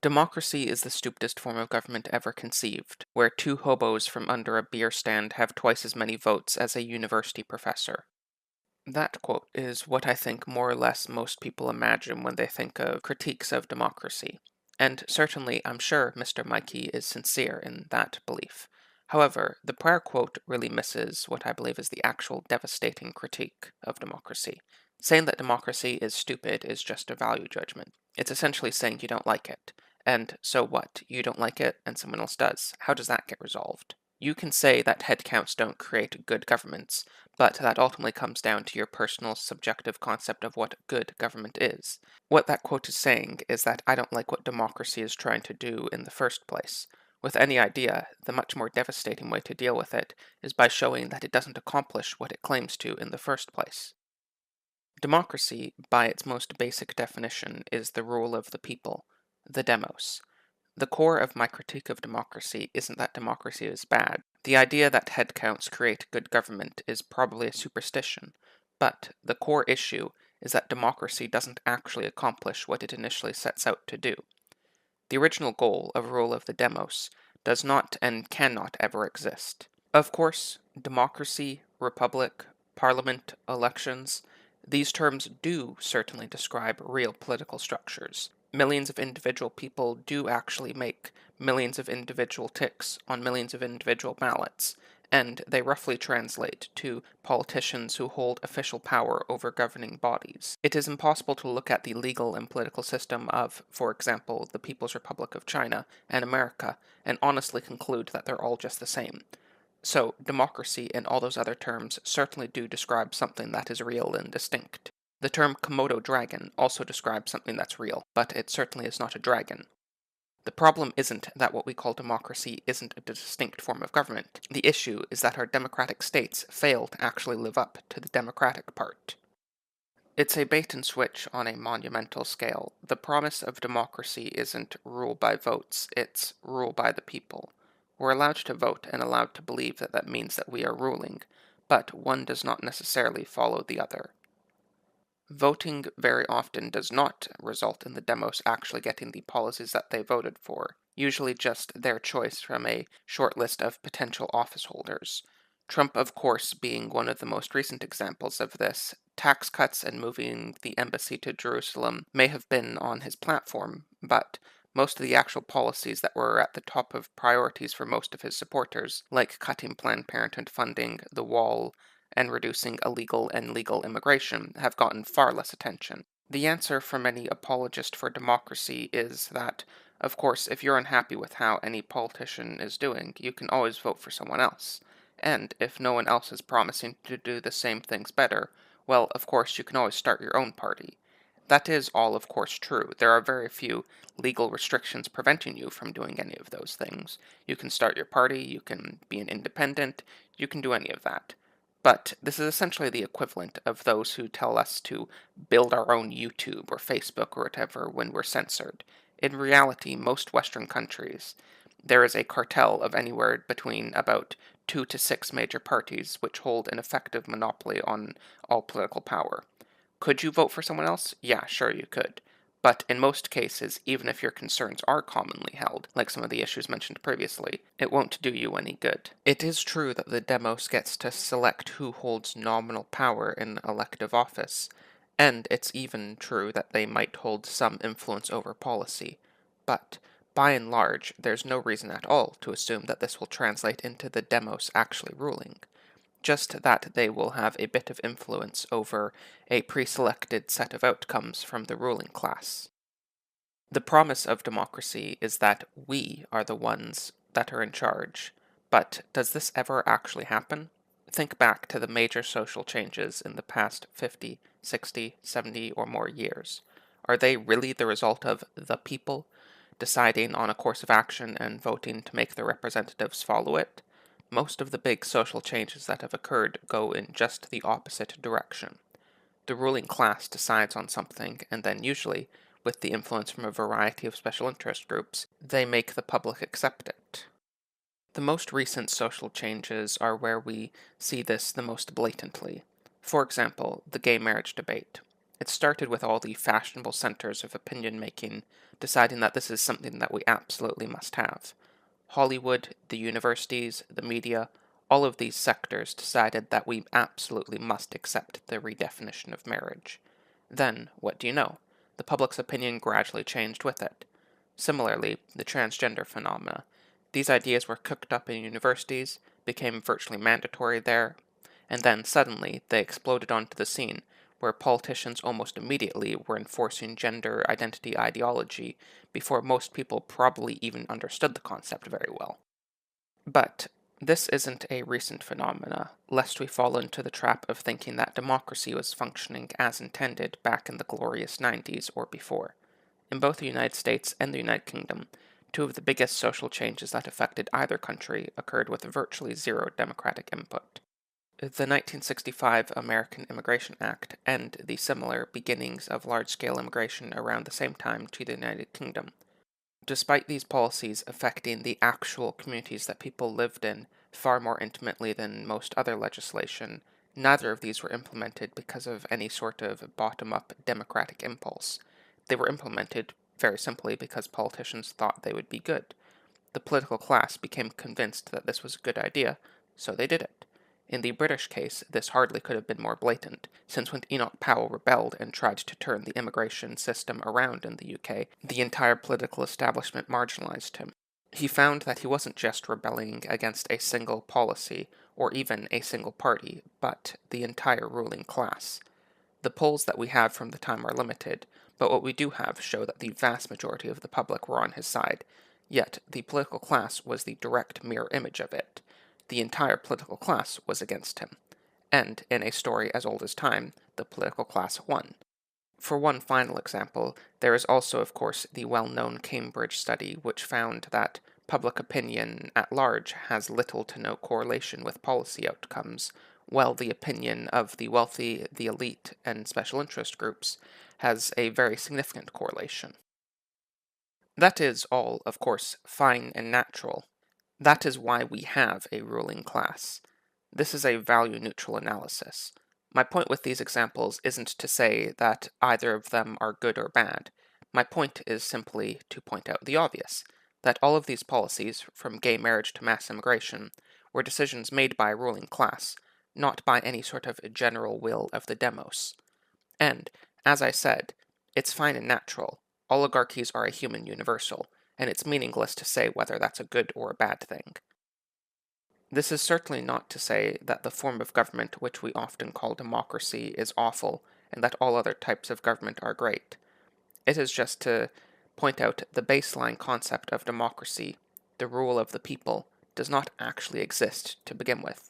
Democracy is the stupidest form of government ever conceived, where two hobos from under a beer stand have twice as many votes as a university professor. That quote is what I think more or less most people imagine when they think of critiques of democracy. And certainly, I'm sure Mr. Mikey is sincere in that belief. However, the prior quote really misses what I believe is the actual devastating critique of democracy. Saying that democracy is stupid is just a value judgment. It's essentially saying you don't like it. And so what? You don't like it, and someone else does. How does that get resolved? You can say that head counts don't create good governments, but that ultimately comes down to your personal subjective concept of what good government is. What that quote is saying is that I don't like what democracy is trying to do in the first place. With any idea, the much more devastating way to deal with it is by showing that it doesn't accomplish what it claims to in the first place. Democracy, by its most basic definition, is the rule of the people, the demos. The core of my critique of democracy isn't that democracy is bad. The idea that head counts create good government is probably a superstition, but the core issue is that democracy doesn't actually accomplish what it initially sets out to do. The original goal of rule of the demos does not and cannot ever exist. Of course, democracy, republic, parliament, elections, these terms do certainly describe real political structures. Millions of individual people do actually make millions of individual ticks on millions of individual ballots, and they roughly translate to politicians who hold official power over governing bodies. It is impossible to look at the legal and political system of, for example, the People's Republic of China and America and honestly conclude that they're all just the same. So, democracy and all those other terms certainly do describe something that is real and distinct. The term Komodo dragon also describes something that's real, but it certainly is not a dragon. The problem isn't that what we call democracy isn't a distinct form of government. The issue is that our democratic states fail to actually live up to the democratic part. It's a bait and switch on a monumental scale. The promise of democracy isn't rule by votes, it's rule by the people. We're allowed to vote and allowed to believe that that means that we are ruling, but one does not necessarily follow the other. Voting very often does not result in the demos actually getting the policies that they voted for, usually just their choice from a short list of potential office holders. Trump, of course, being one of the most recent examples of this. Tax cuts and moving the embassy to Jerusalem may have been on his platform, but most of the actual policies that were at the top of priorities for most of his supporters, like cutting Planned Parenthood funding, the wall, and reducing illegal and legal immigration, have gotten far less attention. The answer from any apologist for democracy is that, of course, if you're unhappy with how any politician is doing, you can always vote for someone else. And if no one else is promising to do the same things better, well, of course, you can always start your own party. That is all, of course, true. There are very few legal restrictions preventing you from doing any of those things. You can start your party, you can be an independent, you can do any of that. But this is essentially the equivalent of those who tell us to build our own YouTube or Facebook or whatever when we're censored. In reality, most Western countries, there is a cartel of anywhere between about 2 to 6 major parties which hold an effective monopoly on all political power. Could you vote for someone else? Yeah, sure you could. But in most cases, even if your concerns are commonly held, like some of the issues mentioned previously, it won't do you any good. It is true that the demos gets to select who holds nominal power in elective office, and it's even true that they might hold some influence over policy. But by and large, there's no reason at all to assume that this will translate into the demos actually ruling. Just that they will have a bit of influence over a pre-selected set of outcomes from the ruling class. The promise of democracy is that we are the ones that are in charge, but does this ever actually happen? Think back to the major social changes in the past 50, 60, 70, or more years. Are they really the result of the people deciding on a course of action and voting to make their representatives follow it? Most of the big social changes that have occurred go in just the opposite direction. The ruling class decides on something, and then usually, with the influence from a variety of special interest groups, they make the public accept it. The most recent social changes are where we see this the most blatantly. For example, the gay marriage debate. It started with all the fashionable centers of opinion making deciding that this is something that we absolutely must have. Hollywood, the universities, the media, all of these sectors decided that we absolutely must accept the redefinition of marriage. Then, what do you know? The public's opinion gradually changed with it. Similarly, the transgender phenomena. These ideas were cooked up in universities, became virtually mandatory there, and then suddenly they exploded onto the scene, where politicians almost immediately were enforcing gender identity ideology before most people probably even understood the concept very well. But this isn't a recent phenomena, lest we fall into the trap of thinking that democracy was functioning as intended back in the glorious 90s or before. In both the United States and the United Kingdom, two of the biggest social changes that affected either country occurred with virtually zero democratic input. The 1965 American Immigration Act and the similar beginnings of large-scale immigration around the same time to the United Kingdom. Despite these policies affecting the actual communities that people lived in far more intimately than most other legislation, neither of these were implemented because of any sort of bottom-up democratic impulse. They were implemented, very simply, because politicians thought they would be good. The political class became convinced that this was a good idea, so they did it. In the British case, this hardly could have been more blatant, since when Enoch Powell rebelled and tried to turn the immigration system around in the UK, the entire political establishment marginalized him. He found that he wasn't just rebelling against a single policy, or even a single party, but the entire ruling class. The polls that we have from the time are limited, but what we do have show that the vast majority of the public were on his side, yet the political class was the direct mirror image of it. The entire political class was against him. And, in a story as old as time, the political class won. For one final example, there is also, of course, the well-known Cambridge study which found that public opinion at large has little to no correlation with policy outcomes, while the opinion of the wealthy, the elite, and special interest groups has a very significant correlation. That is all, of course, fine and natural. That is why we have a ruling class. This is a value-neutral analysis. My point with these examples isn't to say that either of them are good or bad. My point is simply to point out the obvious, that all of these policies, from gay marriage to mass immigration, were decisions made by a ruling class, not by any sort of general will of the demos. And, as I said, it's fine and natural. Oligarchies are a human universal, and it's meaningless to say whether that's a good or a bad thing. This is certainly not to say that the form of government which we often call democracy is awful, and that all other types of government are great. It is just to point out the baseline concept of democracy, the rule of the people, does not actually exist to begin with.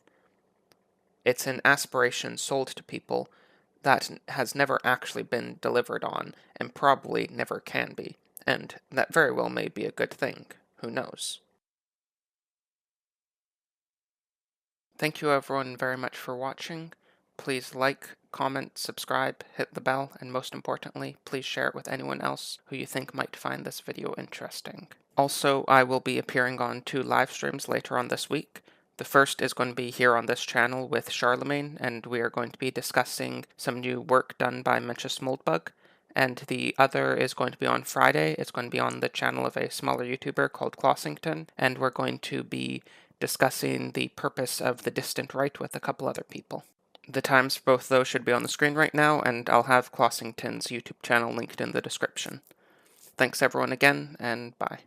It's an aspiration sold to people that has never actually been delivered on, and probably never can be, and that very well may be a good thing. Who knows? Thank you everyone very much for watching. Please like, comment, subscribe, hit the bell, and most importantly, please share it with anyone else who you think might find this video interesting. Also, I will be appearing on 2 live streams later on this week. The first is going to be here on this channel with Charlemagne, and we are going to be discussing some new work done by Mencius Moldbug. And the other is going to be on Friday. It's going to be on the channel of a smaller YouTuber called Clossington, and we're going to be discussing the purpose of the distant right with a couple other people. The times for both those should be on the screen right now, and I'll have Clossington's YouTube channel linked in the description. Thanks everyone again, and bye.